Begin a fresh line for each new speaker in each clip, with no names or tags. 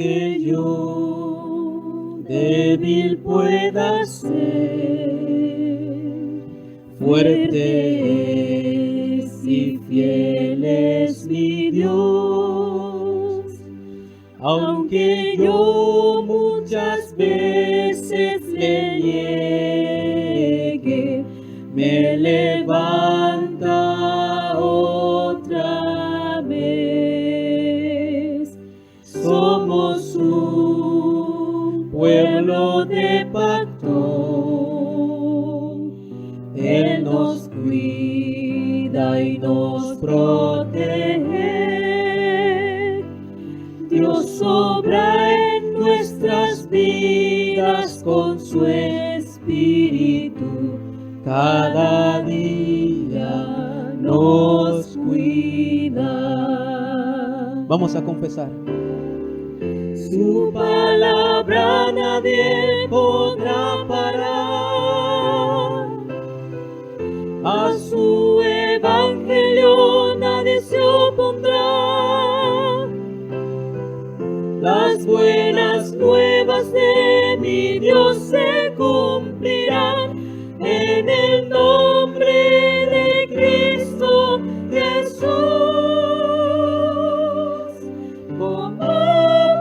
aunque yo débil pueda ser, fuerte es y fiel es mi Dios. Aunque yo muchas veces le niegue, me levanta otra vez. Somos un pueblo de pacto. Él nos cuida y nos protege. Dios obra en nuestras vidas con su Espíritu. Cada día nos cuida. Vamos a confesar. Su palabra nadie podrá parar. A su evangelio nadie se opondrá. Las buenas nuevas de mi Dios se cumplirán en el nombre de Cristo Jesús. Como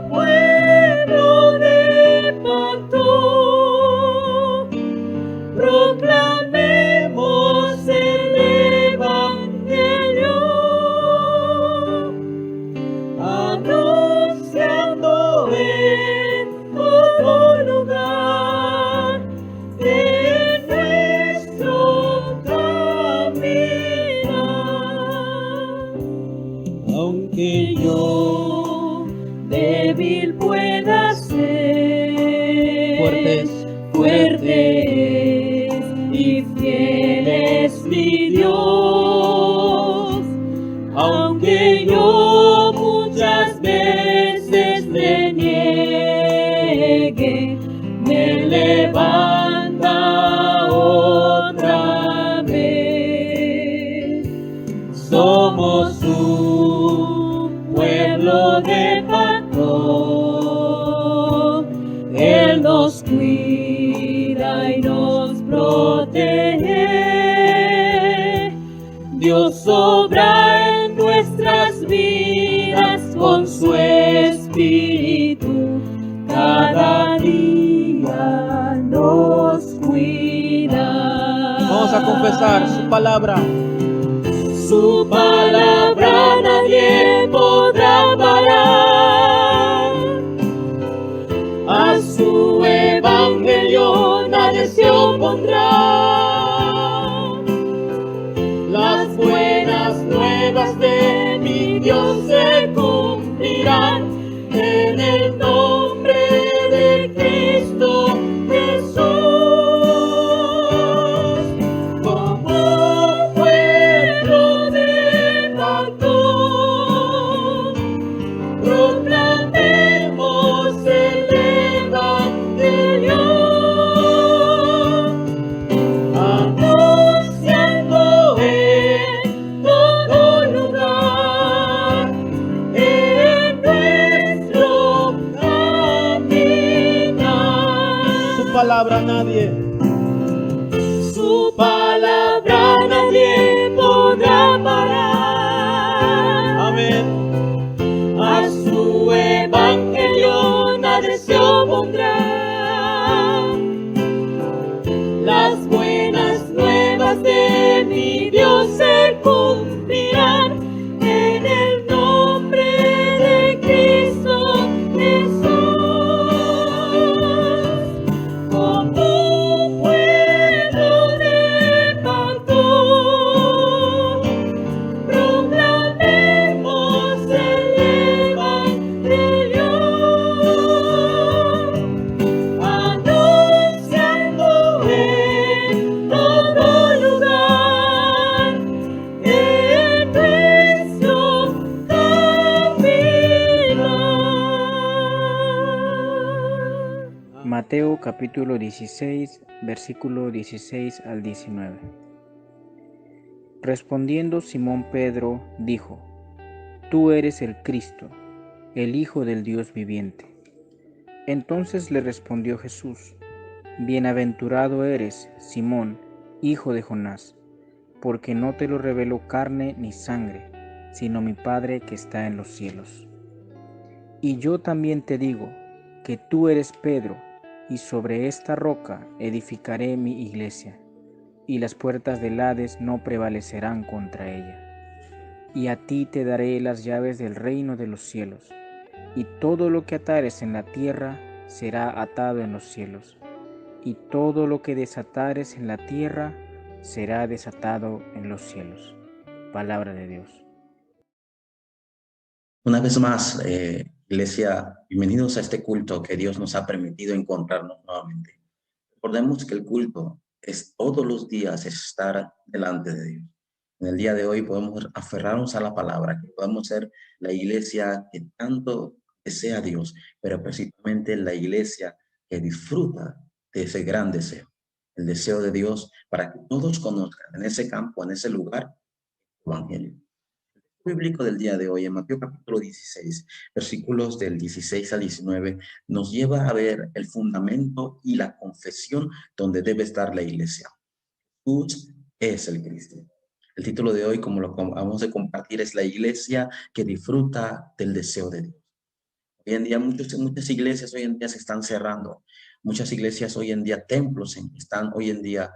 pueblo de pacto, proclamemos el evangelio, anunciando en todo lugar de nuestro caminar. Aunque yo débil pueda ser, fuerte es y fiel es mi Dios. Aunque yo muchas veces le niegue, me levanta otra vez. Somos un pueblo de pacto. Él nos cuida y nos protege. Dios obra en nuestras vidas con su Espíritu. Cada día nos cuida. Vamos a confesar su palabra. Su palabra nadie podrá parar. A su evangelio nadie se opondrá. Las buenas nuevas de mi Dios se cumplirán en el nombre de Cristo Jesús. Como pueblo de pacto, proclamemos el evangelio, anunciando en todo lugar en nuestro caminar. Su palabra nadie podrá parar. Amén. A su evangelio nadie se opondrá. Las buenas nuevas de mi Dios se cumplirán en el nombre de Cristo Jesús. Como pueblo de pacto, proclamemos el evangelio, anunciando en todo lugar en nuestro caminar.
Mateo capítulo 16, versículo 16 al 19. Respondiendo Simón Pedro dijo: Tú eres el Cristo, el Hijo del Dios viviente. Entonces le respondió Jesús: Bienaventurado eres, Simón, hijo de Jonás, porque no te lo reveló carne ni sangre, sino mi Padre que está en los cielos. Y yo también te digo que tú eres Pedro, y sobre esta roca edificaré mi iglesia, y las puertas del Hades no prevalecerán contra ella. Y a ti te daré las llaves del reino de los cielos, y todo lo que atares en la tierra será atado en los cielos, y todo lo que desatares en la tierra será desatado en los cielos. Palabra de Dios.
Una vez más, Iglesia, bienvenidos a este culto que Dios nos ha permitido encontrarnos nuevamente. Recordemos que el culto es todos los días estar delante de Dios. En el día de hoy podemos aferrarnos a la palabra, que podemos ser la iglesia que tanto desea Dios, pero principalmente la iglesia que disfruta de ese gran deseo, el deseo de Dios para que todos conozcan en ese campo, en ese lugar, el Evangelio bíblico del día de hoy, en Mateo capítulo 16, versículos del 16 al 19, nos lleva a ver el fundamento y la confesión donde debe estar la iglesia. Jesús es el Cristo. El título de hoy, como lo vamos a compartir, es la iglesia que disfruta del deseo de Dios. Hoy en día muchas iglesias hoy en día se están cerrando. Muchas iglesias hoy en día, templos están hoy en día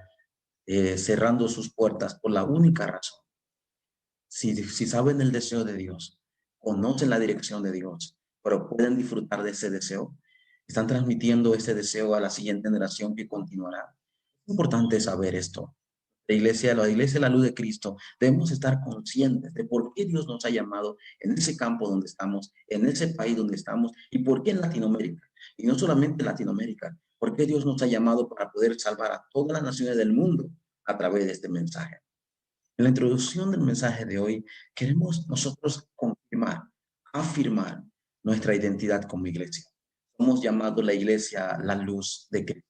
cerrando sus puertas por la única razón. Si saben el deseo de Dios, conocen la dirección de Dios, pero pueden disfrutar de ese deseo, están transmitiendo ese deseo a la siguiente generación que continuará. Es importante saber esto. La iglesia, la luz de Cristo, debemos estar conscientes de por qué Dios nos ha llamado en ese campo donde estamos, en ese país donde estamos, y por qué en Latinoamérica. Y no solamente en Latinoamérica, por qué Dios nos ha llamado para poder salvar a todas las naciones del mundo a través de este mensaje. En la introducción del mensaje de hoy, queremos nosotros confirmar, afirmar nuestra identidad como iglesia. Somos llamados la iglesia la luz de Cristo.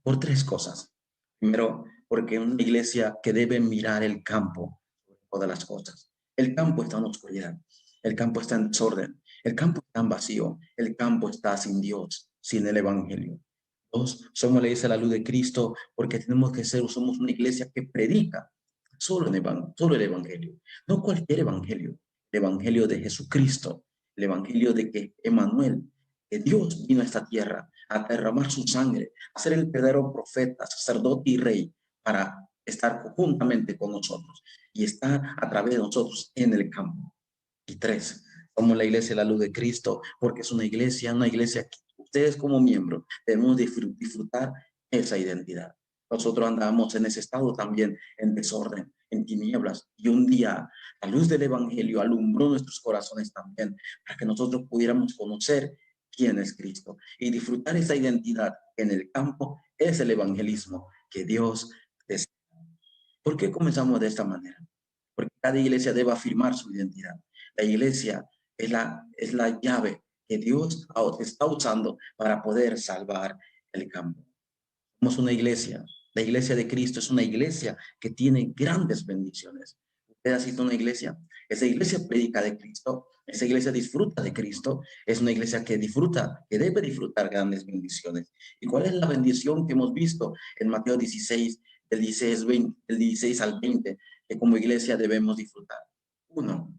Por tres cosas. Primero, porque es una iglesia que debe mirar el campo sobre todas las cosas. El campo está en oscuridad, el campo está en desorden, el campo está en vacío, el campo está sin Dios, sin el Evangelio. Dos, somos la iglesia la luz de Cristo porque somos una iglesia que predica solo el Evangelio, no cualquier Evangelio, el Evangelio de Jesucristo, el Evangelio de que Emmanuel, que Dios vino a esta tierra a derramar su sangre, a ser el verdadero profeta, sacerdote y rey para estar juntamente con nosotros y estar a través de nosotros en el campo. Y tres, somos la iglesia la luz de Cristo porque es una iglesia que ustedes como miembros debemos disfrutar esa identidad. Nosotros andábamos en ese estado también, en desorden, en tinieblas, y un día la luz del Evangelio alumbró nuestros corazones también para que nosotros pudiéramos conocer quién es Cristo y disfrutar esa identidad en el campo. Es el evangelismo que Dios desea. ¿Por qué comenzamos de esta manera? Porque cada iglesia debe afirmar su identidad. La iglesia es la llave que Dios está usando para poder salvar el campo. Somos una iglesia. La iglesia de Cristo es una iglesia que tiene grandes bendiciones. ¿Usted ha sido una iglesia? Esa iglesia predica de Cristo, esa iglesia disfruta de Cristo, es una iglesia que disfruta, que debe disfrutar grandes bendiciones. ¿Y cuál es la bendición que hemos visto en Mateo 16, del 16 al 20, que como iglesia debemos disfrutar? Uno,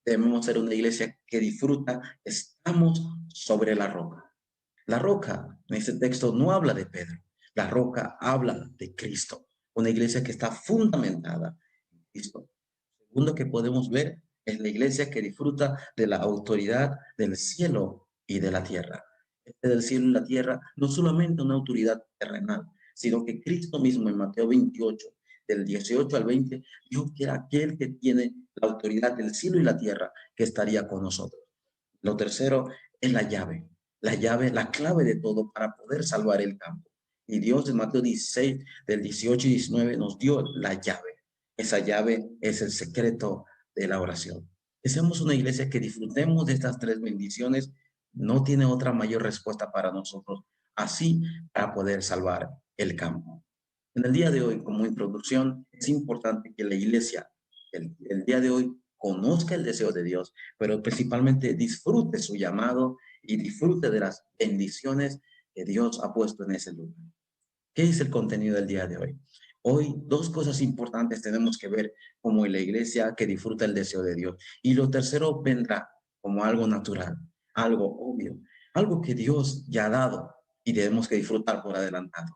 debemos ser una iglesia que disfruta, estamos sobre la roca. La roca en este texto no habla de Pedro, la roca habla de Cristo, una iglesia que está fundamentada en Cristo. Segundo que podemos ver es la iglesia que disfruta de la autoridad del cielo y de la tierra. Este del cielo y la tierra no solamente una autoridad terrenal, sino que Cristo mismo en Mateo 28, del 18 al 20, dijo que era aquel que tiene la autoridad del cielo y la tierra que estaría con nosotros. Lo tercero es la llave, la clave de todo para poder salvar el campo. Y Dios en Mateo 16, del 18 y 19 nos dio la llave. Esa llave es el secreto de la oración. Que seamos una iglesia que disfrutemos de estas tres bendiciones, no tiene otra mayor respuesta para nosotros, así para poder salvar el campo. En el día de hoy, como introducción, es importante que la iglesia, el día de hoy, conozca el deseo de Dios, pero principalmente disfrute su llamado y disfrute de las bendiciones que Dios ha puesto en ese lugar. ¿Qué es el contenido del día de hoy? Hoy dos cosas importantes tenemos que ver como en la iglesia que disfruta el deseo de Dios. Y lo tercero vendrá como algo natural, algo obvio, algo que Dios ya ha dado y debemos que disfrutar por adelantado.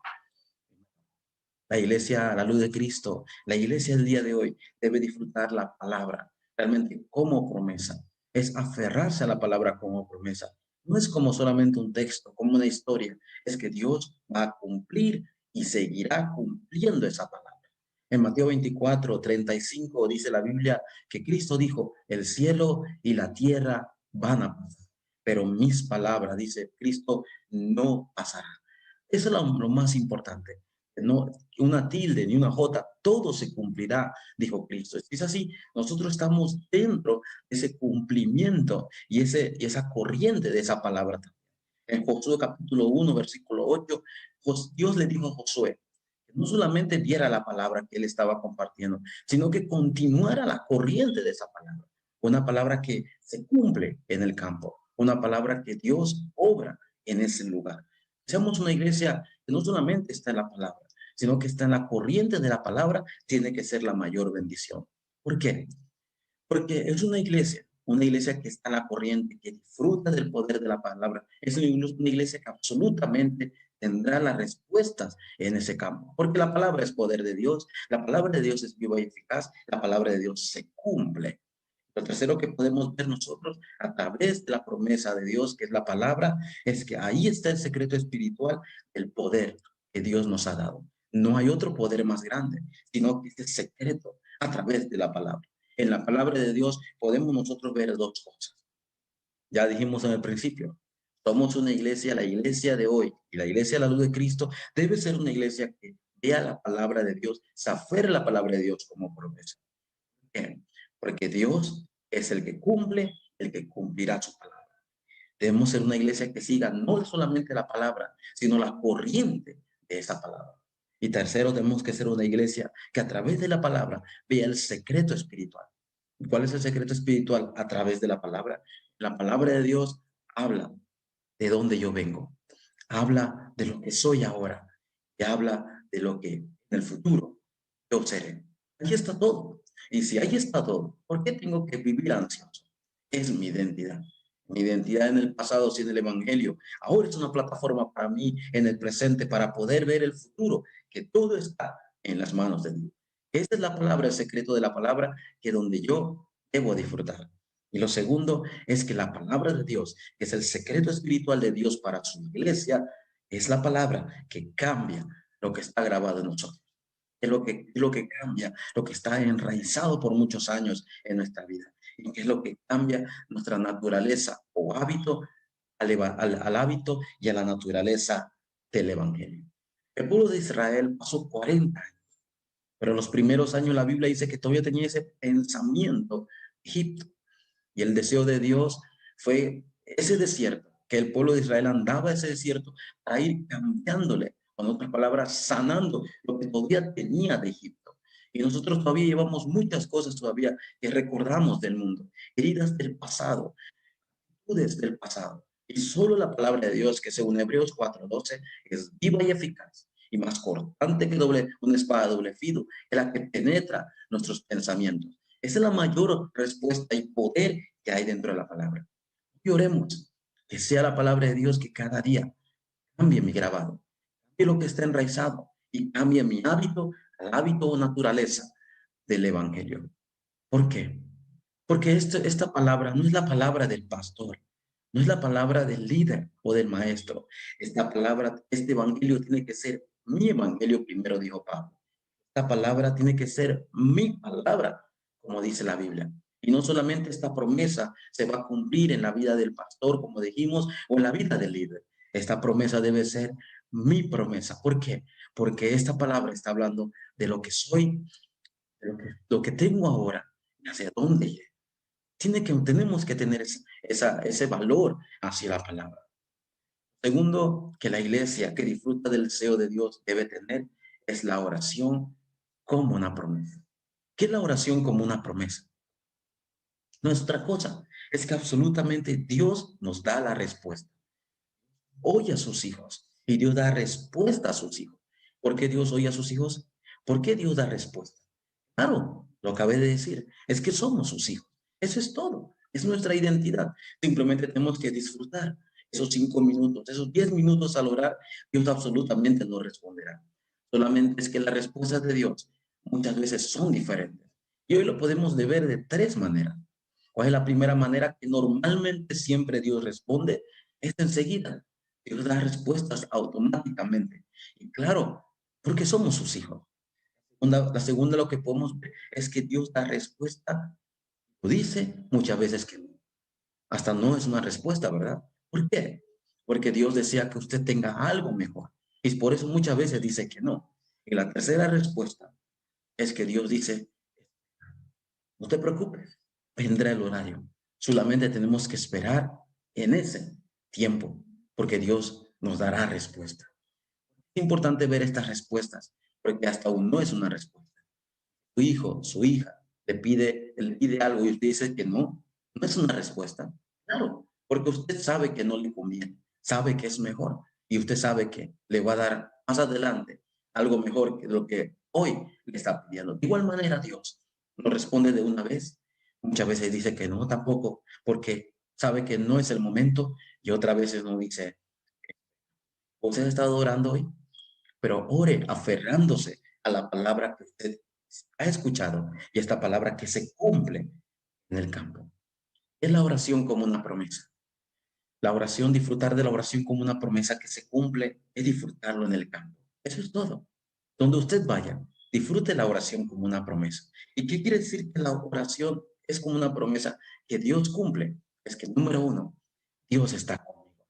La iglesia, la luz de Cristo, la iglesia del día de hoy debe disfrutar la palabra realmente como promesa. Es aferrarse a la palabra como promesa. No es como solamente un texto, como una historia. Es que Dios va a cumplir y seguirá cumpliendo esa palabra. En Mateo 24:35 dice la Biblia que Cristo dijo, el cielo y la tierra van a pasar, pero mis palabras, dice Cristo, no pasarán. Eso es lo más importante. No una tilde ni una jota, todo se cumplirá, dijo Cristo. Si es así, nosotros estamos dentro de ese cumplimiento y esa corriente de esa palabra. En Josué capítulo 1, versículo 8, Dios le dijo a Josué que no solamente diera la palabra que él estaba compartiendo, sino que continuara la corriente de esa palabra. Una palabra que se cumple en el campo, una palabra que Dios obra en ese lugar. Seamos una iglesia que no solamente está en la palabra, sino que está en la corriente de la palabra, tiene que ser la mayor bendición. ¿Por qué? Porque es una iglesia que está en la corriente, que disfruta del poder de la palabra. Es una iglesia que absolutamente tendrá las respuestas en ese campo. Porque la palabra es poder de Dios, la palabra de Dios es viva y eficaz, la palabra de Dios se cumple. Lo tercero que podemos ver nosotros a través de la promesa de Dios, que es la palabra, es que ahí está el secreto espiritual, el poder que Dios nos ha dado. No hay otro poder más grande, sino que es el secreto a través de la palabra. En la palabra de Dios podemos nosotros ver dos cosas. Ya dijimos en el principio, somos una iglesia, la iglesia de hoy y la iglesia de la luz de Cristo debe ser una iglesia que vea la palabra de Dios, se aferre la palabra de Dios como promesa. ¿Por qué? Porque Dios es el que cumple, el que cumplirá su palabra. Debemos ser una iglesia que siga no solamente la palabra, sino la corriente de esa palabra. Y tercero, tenemos que ser una iglesia que a través de la palabra vea el secreto espiritual. ¿Cuál es el secreto espiritual? A través de la palabra. La palabra de Dios habla de dónde yo vengo, habla de lo que soy ahora y habla de lo que en el futuro yo seré. Ahí está todo. Y si ahí está todo, ¿por qué tengo que vivir ansioso? Es mi identidad. Mi identidad en el pasado sin el Evangelio. Ahora es una plataforma para mí en el presente para poder ver el futuro, que todo está en las manos de Dios. Esa es la palabra, el secreto de la palabra, que donde yo debo disfrutar. Y lo segundo es que la palabra de Dios, que es el secreto espiritual de Dios para su iglesia, es la palabra que cambia lo que está grabado en nosotros. Es lo que cambia, lo que está enraizado por muchos años en nuestra vida. Y que es lo que cambia nuestra naturaleza o hábito al hábito y a la naturaleza del Evangelio. El pueblo de Israel pasó 40 años, pero los primeros años la Biblia dice que todavía tenía ese pensamiento Egipto. Y el deseo de Dios fue ese desierto, que el pueblo de Israel andaba ese desierto para ir cambiándole, con otras palabras, sanando lo que todavía tenía de Egipto. Y nosotros todavía llevamos muchas cosas todavía que recordamos del mundo, heridas del pasado, actitudes del pasado. Y solo la palabra de Dios, que según Hebreos 4:12, es viva y eficaz y más cortante que una espada de doble filo, es la que penetra nuestros pensamientos. Esa es la mayor respuesta y poder que hay dentro de la palabra. Y oremos que sea la palabra de Dios que cada día cambie mi grabado, cambie lo que está enraizado y cambie mi hábito al hábito o naturaleza del Evangelio. ¿Por qué? Porque esta palabra no es la palabra del pastor, no es la palabra del líder o del maestro. Esta palabra, este evangelio tiene que ser mi evangelio primero, dijo Pablo. Esta palabra tiene que ser mi palabra, como dice la Biblia. Y no solamente esta promesa se va a cumplir en la vida del pastor, como dijimos, o en la vida del líder. Esta promesa debe ser mi promesa. ¿Por qué? Porque esta palabra está hablando de lo que soy, de lo que tengo ahora y hacia dónde iré. Tenemos que tener ese valor hacia la palabra. Segundo, que la iglesia que disfruta del deseo de Dios debe tener es la oración como una promesa. ¿Qué es la oración como una promesa? No es otra cosa. es que absolutamente Dios nos da la respuesta. Oye a sus hijos y Dios da respuesta a sus hijos. ¿Por qué Dios oye a sus hijos? ¿Por qué Dios da respuesta? Claro, lo acabé de decir, es que somos sus hijos. Eso es todo, es nuestra identidad. Simplemente tenemos que disfrutar esos 5 minutos, esos 10 minutos al orar, Dios absolutamente nos responderá. Solamente es que las respuestas de Dios muchas veces son diferentes. Y hoy lo podemos ver de tres maneras. ¿Cuál es la primera manera que normalmente siempre Dios responde? Es enseguida. Dios da respuestas automáticamente. Y claro, porque somos sus hijos. La segunda, lo que podemos ver es que Dios da respuesta. Lo dice muchas veces que no. Hasta no es una respuesta, ¿verdad? ¿Por qué? Porque Dios desea que usted tenga algo mejor. Y por eso muchas veces dice que no. Y la tercera respuesta es que Dios dice, no te preocupes, vendrá el horario. Solamente tenemos que esperar en ese tiempo, porque Dios nos dará respuesta. Es importante ver estas respuestas, porque hasta aún no es una respuesta. Su hijo, su hija, le pide algo y usted dice que no, no es una respuesta. Claro, porque usted sabe que no le conviene, sabe que es mejor y usted sabe que le va a dar más adelante algo mejor que lo que hoy le está pidiendo. De igual manera, Dios no responde de una vez. Muchas veces dice que no tampoco, porque sabe que no es el momento y otras veces no dice, ¿usted ha estado orando hoy? Pero ore aferrándose a la palabra que usted ha escuchado y esta palabra que se cumple en el campo. Es la oración como una promesa. La oración, disfrutar de la oración como una promesa que se cumple, es disfrutarlo en el campo. Eso es todo. Donde usted vaya, disfrute la oración como una promesa. ¿Y qué quiere decir que la oración es como una promesa que Dios cumple? Es que, número uno, Dios está conmigo.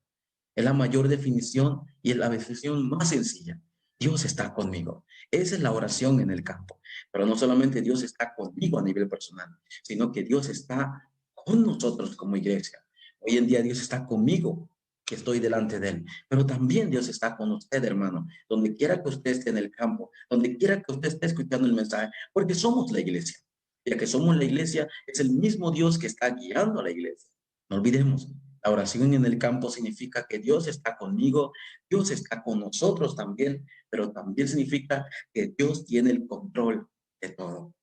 Es la mayor definición y es la definición más sencilla. Dios está conmigo. Esa es la oración en el campo. Pero no solamente Dios está conmigo a nivel personal, sino que Dios está con nosotros como iglesia. Hoy en día Dios está conmigo, que estoy delante de Él. Pero también Dios está con usted, hermano. Donde quiera que usted esté en el campo, donde quiera que usted esté escuchando el mensaje, porque somos la iglesia. Ya que somos la iglesia, es el mismo Dios que está guiando a la iglesia. No olvidemos, la oración en el campo significa que Dios está conmigo, Dios está con nosotros también, pero también significa que Dios tiene el control de todo.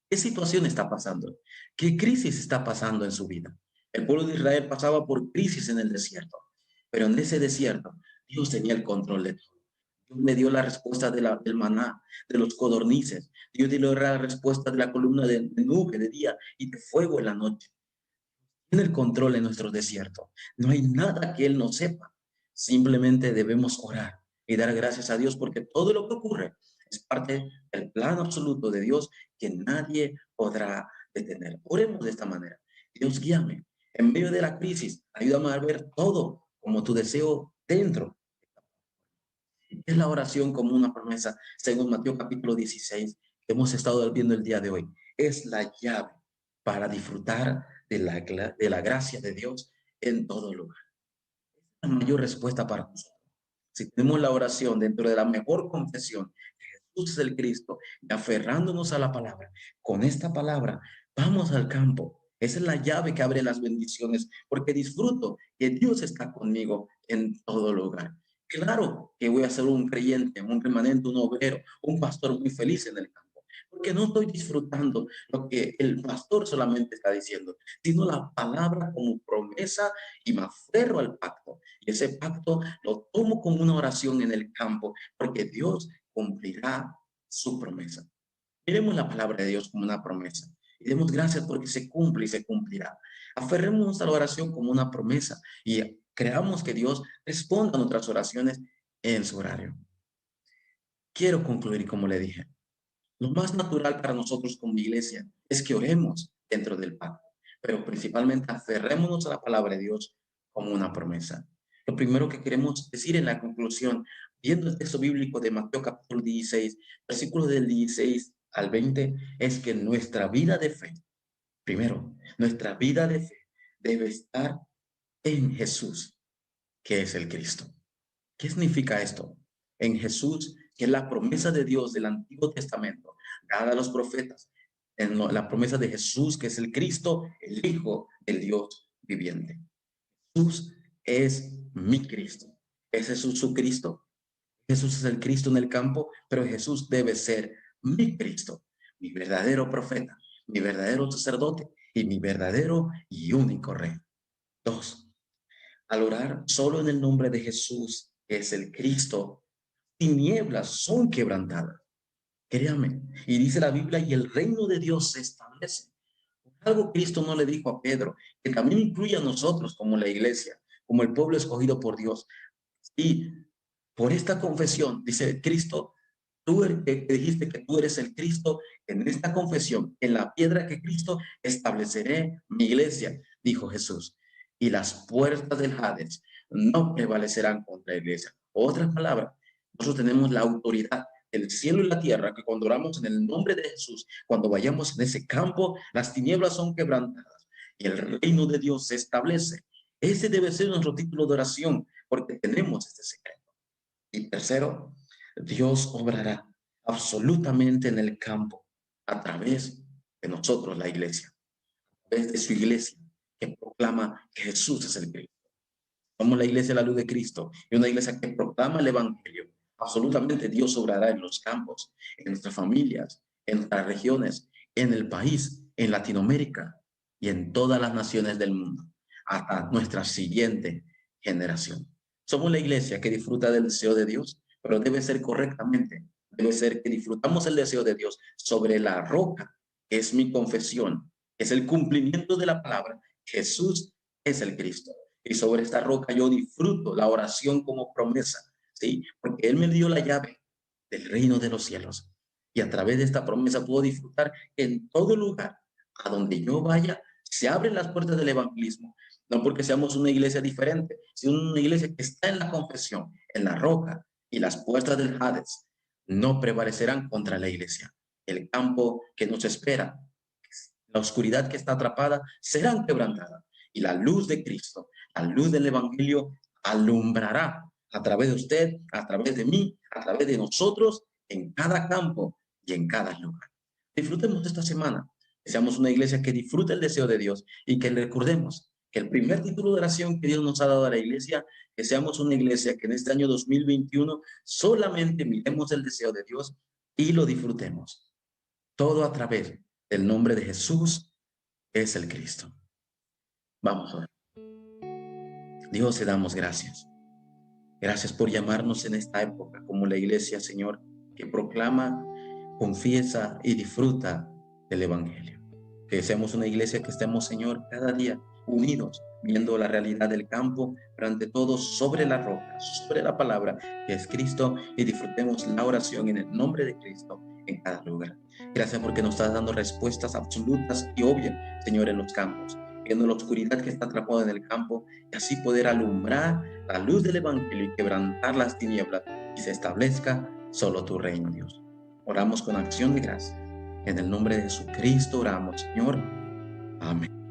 ¿Qué situación está pasando? ¿Qué crisis está pasando en su vida? El pueblo de Israel pasaba por crisis en el desierto, pero en ese desierto Dios tenía el control de todo. Dios le dio la respuesta del maná, de los codornices. Dios le dio la respuesta de la columna de nube de día y de fuego en la noche. Tiene el control en nuestro desierto. No hay nada que Él no sepa. Simplemente debemos orar y dar gracias a Dios porque todo lo que ocurre es parte del plan absoluto de Dios que nadie podrá detener. Oremos de esta manera. Dios, guíame. En medio de la crisis, ayúdame a ver todo como tu deseo dentro. Es la oración como una promesa, según Mateo capítulo 16, que hemos estado viendo el día de hoy. Es la llave para disfrutar de la gracia de Dios en todo lugar. Es la mayor respuesta para nosotros. Si tenemos la oración dentro de la mejor confesión, que Jesús es el Cristo, y aferrándonos a la palabra, con esta palabra vamos al campo. Esa es la llave que abre las bendiciones, porque disfruto que Dios está conmigo en todo lugar. Claro que voy a ser un creyente, un remanente, un obrero, un pastor muy feliz en el campo, porque no estoy disfrutando lo que el pastor solamente está diciendo, sino la palabra como promesa y me aferro al pacto. Y ese pacto lo tomo como una oración en el campo, porque Dios cumplirá su promesa. Miremos la palabra de Dios como una promesa y demos gracias porque se cumple y se cumplirá. Aferrémonos a la oración como una promesa y creamos que Dios responda a nuestras oraciones en su horario. Quiero concluir como le dije. Lo más natural para nosotros como iglesia es que oremos dentro del pacto, pero principalmente aferrémonos a la palabra de Dios como una promesa. Lo primero que queremos decir en la conclusión, viendo el texto bíblico de Mateo capítulo 16, versículos del 16 al 20, es que nuestra vida de fe, primero, nuestra vida de fe debe estar en Jesús, que es el Cristo. ¿Qué significa esto? En Jesús, que es la promesa de Dios del Antiguo Testamento, dada a los profetas, en la promesa de Jesús, que es el Cristo, el Hijo del Dios viviente. Jesús es mi Cristo. ¿Es Jesús su Cristo? Jesús es el Cristo en el campo, pero Jesús debe ser mi Cristo, mi verdadero profeta, mi verdadero sacerdote y mi verdadero y único rey. 2. Al orar solo en el nombre de Jesús, que es el Cristo, tinieblas son quebrantadas. Créame, y dice la Biblia, y el reino de Dios se establece. Algo Cristo no le dijo a Pedro, que también incluye a nosotros como la iglesia, como el pueblo escogido por Dios. Y por esta confesión, dice Cristo, tú que dijiste que tú eres el Cristo, en esta confesión, en la piedra que Cristo, estableceré mi iglesia, dijo Jesús. Y las puertas del Hades no prevalecerán contra la iglesia. Otras palabras, nosotros tenemos la autoridad del cielo y la tierra, que cuando oramos en el nombre de Jesús, cuando vayamos en ese campo, las tinieblas son quebrantadas y el reino de Dios se establece. Ese debe ser nuestro título de oración, porque tenemos este secreto. Y tercero, Dios obrará absolutamente en el campo a través de nosotros, la iglesia, a través de su iglesia que proclama que Jesús es el Cristo. Somos la iglesia de la luz de Cristo y una iglesia que proclama el evangelio. Absolutamente Dios obrará en los campos, en nuestras familias, en nuestras regiones, en el país, en Latinoamérica y en todas las naciones del mundo, hasta nuestra siguiente generación. Somos la iglesia que disfruta del deseo de Dios, pero debe ser correctamente. Debe ser que disfrutamos el deseo de Dios sobre la roca, que es mi confesión, es el cumplimiento de la palabra. Jesús es el Cristo. Y sobre esta roca yo disfruto la oración como promesa, ¿sí? Porque Él me dio la llave del reino de los cielos. Y a través de esta promesa puedo disfrutar que en todo lugar a donde yo vaya, se abren las puertas del evangelismo. No porque seamos una iglesia diferente, sino una iglesia que está en la confesión, en la roca, y las puertas del Hades no prevalecerán contra la iglesia. El campo que nos espera, la oscuridad que está atrapada, serán quebrantadas. Y la luz de Cristo, la luz del evangelio, alumbrará a través de usted, a través de mí, a través de nosotros, en cada campo y en cada lugar. Disfrutemos esta semana, que seamos una iglesia que disfrute el deseo de Dios y que recordemos que el primer título de oración que Dios nos ha dado a la iglesia, que seamos una iglesia que en este año 2021 solamente miremos el deseo de Dios y lo disfrutemos. Todo a través del nombre de Jesús es el Cristo. Vamos a ver. Dios, te damos gracias. Gracias por llamarnos en esta época como la iglesia, Señor, que proclama, confiesa y disfruta del evangelio. Que seamos una iglesia que estemos, Señor, cada día unidos, viendo la realidad del campo, pero ante todo sobre la roca, sobre la palabra que es Cristo, y disfrutemos la oración en el nombre de Cristo en cada lugar. Gracias porque nos estás dando respuestas absolutas y obvias, Señor, en los campos, viendo la oscuridad que está atrapada en el campo, y así poder alumbrar la luz del evangelio y quebrantar las tinieblas, y se establezca solo tu reino, Dios. Oramos con acción de gracias. En el nombre de Jesucristo oramos, Señor. Amén.